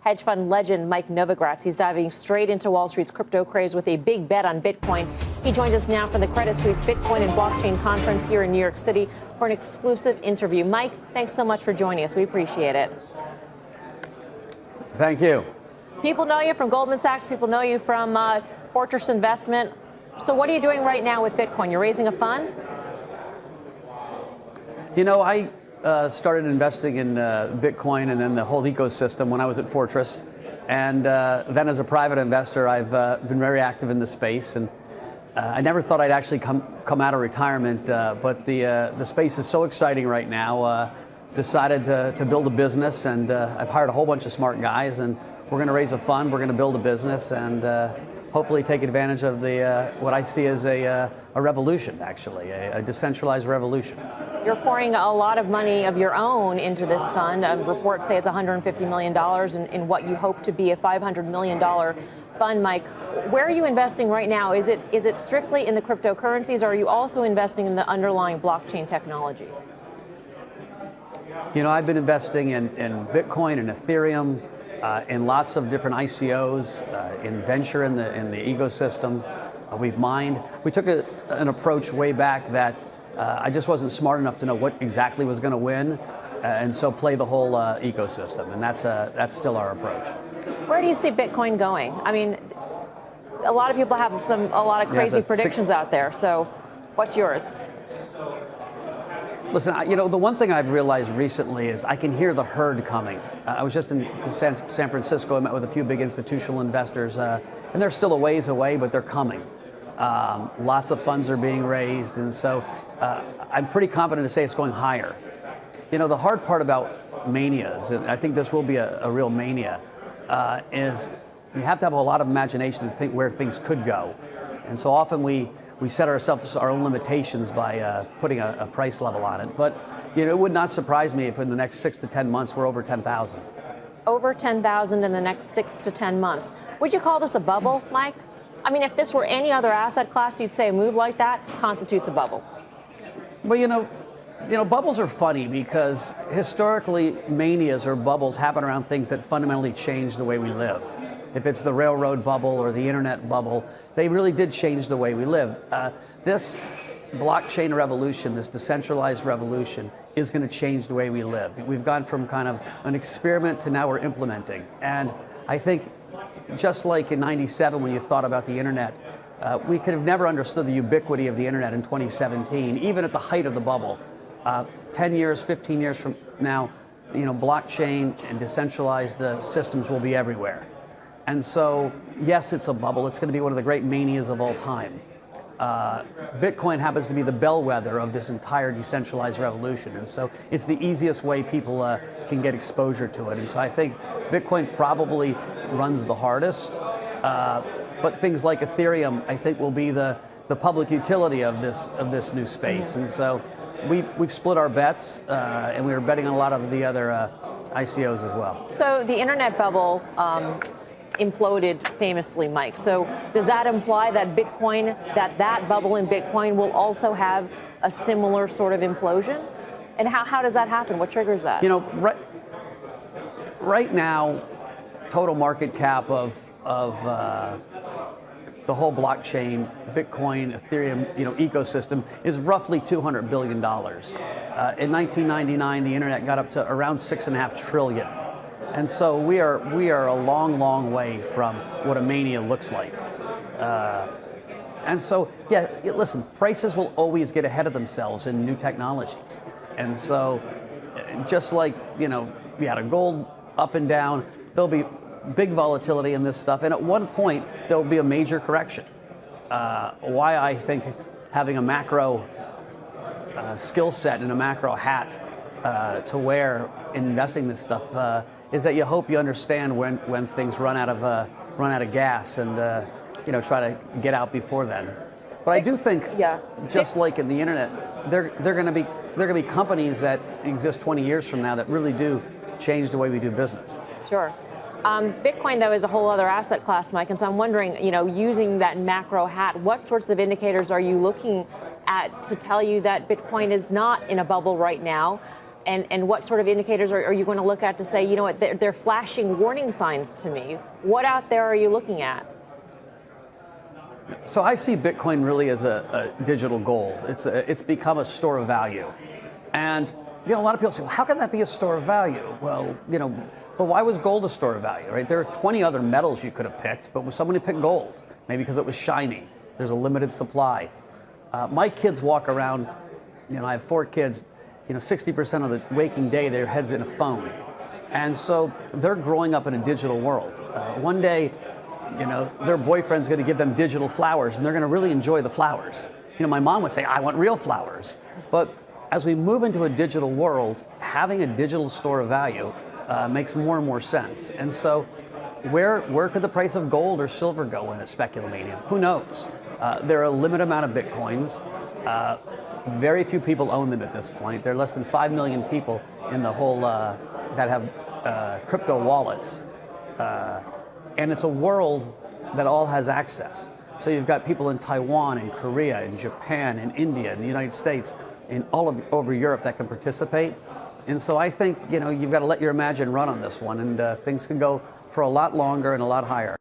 hedge fund legend Mike Novogratz. He's diving straight into Wall Street's crypto craze with a big bet on Bitcoin. He joins us now from the Credit Suisse Bitcoin and Blockchain Conference here in New York City for an exclusive interview. Mike, thanks so much for joining us. We appreciate it. Thank you. People know you from Goldman Sachs. People know you from Fortress Investment. So what are you doing right now with Bitcoin? You're raising a fund? You know, I started investing in Bitcoin and then the whole ecosystem when I was at Fortress. And then as a private investor, I've been very active in the space. And I never thought I'd actually come out of retirement, but the space is so exciting right now. Decided to build a business, and I've hired a whole bunch of smart guys, and we're going to raise a fund, we're going to build a business, and hopefully take advantage of the what I see as a revolution, actually, a decentralized revolution. You're pouring a lot of money of your own into this fund. Reports say it's $150 million in what you hope to be a $500 million fund, Mike. Where are you investing right now? Is it strictly in the cryptocurrencies, or are you also investing in the underlying blockchain technology? You know, I've been investing in Bitcoin and Ethereum, in lots of different ICOs, in venture in the ecosystem. We've mined. We took an approach way back that I just wasn't smart enough to know what exactly was going to win, and so play the whole ecosystem, and that's still our approach. Where do you see Bitcoin going? I mean, a lot of people have a lot of crazy predictions out there. So, what's yours? Listen, you know, the one thing I've realized recently is I can hear the herd coming. I was just in San Francisco. I met with a few big institutional investors, and they're still a ways away, but they're coming. Lots of funds are being raised, and so I'm pretty confident to say it's going higher. You know, the hard part about manias, and I think this will be a real mania, is you have to have a lot of imagination to think where things could go. And so often we set ourselves our own limitations by putting a price level on it. But you know, it would not surprise me if in the next 6 to 10 months we're over 10,000. Over 10,000 in the next 6 to 10 months. Would you call this a bubble, Mike? I mean, if this were any other asset class, you'd say a move like that constitutes a bubble. Well, you know, bubbles are funny because historically manias or bubbles happen around things that fundamentally change the way we live. If it's the railroad bubble or the internet bubble, they really did change the way we lived. This blockchain revolution, this decentralized revolution, is going to change the way we live. We've gone from kind of an experiment to now we're implementing. And I think just like in '97 when you thought about the internet, we could have never understood the ubiquity of the internet in 2017, even at the height of the bubble. 10 years, 15 years from now, you know, blockchain and decentralized systems will be everywhere. And so, yes, it's a bubble. It's going to be one of the great manias of all time. Bitcoin happens to be the bellwether of this entire decentralized revolution. And so it's the easiest way people can get exposure to it. And so I think Bitcoin probably runs the hardest. But things like Ethereum, I think, will be the public utility of this new space. And so we've split our bets, and we were betting on a lot of the other ICOs as well. So the internet bubble imploded famously, Mike. So does that imply that Bitcoin, that bubble in Bitcoin will also have a similar sort of implosion? And how does that happen? What triggers that? You know, right now, total market cap of the whole blockchain, Bitcoin, Ethereum, ecosystem is roughly $200 billion. In 1999, the internet got up to around $6.5 trillion. And so we are a long, long way from what a mania looks like. And so, yeah, listen, prices will always get ahead of themselves in new technologies. And so just like, we had a gold up and down, there'll be big volatility in this stuff. And at one point, there'll be a major correction. Why I think having a macro skill set and a macro hat to wear in investing this stuff is that you hope you understand when things run out of gas and try to get out before then. But I do think, just like in the internet, they're going to be companies that exist 20 years from now that really do change the way we do business. Sure. Bitcoin, though, is a whole other asset class, Mike. And so I'm wondering, using that macro hat, what sorts of indicators are you looking at to tell you that Bitcoin is not in a bubble right now? And what sort of indicators are you going to look at to say, you know what, they're flashing warning signs to me? What out there are you looking at? So I see Bitcoin really as a digital gold. It's become a store of value. And a lot of people say, well, how can that be a store of value? Well, but why was gold a store of value, right? There are 20 other metals you could have picked, but somebody picked gold, maybe because it was shiny. There's a limited supply. My kids walk around, I have 4 kids, 60% of the waking day, their head's in a phone. And so they're growing up in a digital world. One day, their boyfriend's going to give them digital flowers, and they're going to really enjoy the flowers. My mom would say, I want real flowers. But as we move into a digital world, having a digital store of value makes more and more sense. And so where could the price of gold or silver go in a speculomania? Who knows? There are a limited amount of Bitcoins. Very few people own them at this point. There are less than 5 million people in the whole that have crypto wallets. And it's a world that all has access. So you've got people in Taiwan, in Korea, in Japan, in India, in the United States, in over Europe that can participate. And so I think, you've got to let your imagination run on this one, and things can go for a lot longer and a lot higher.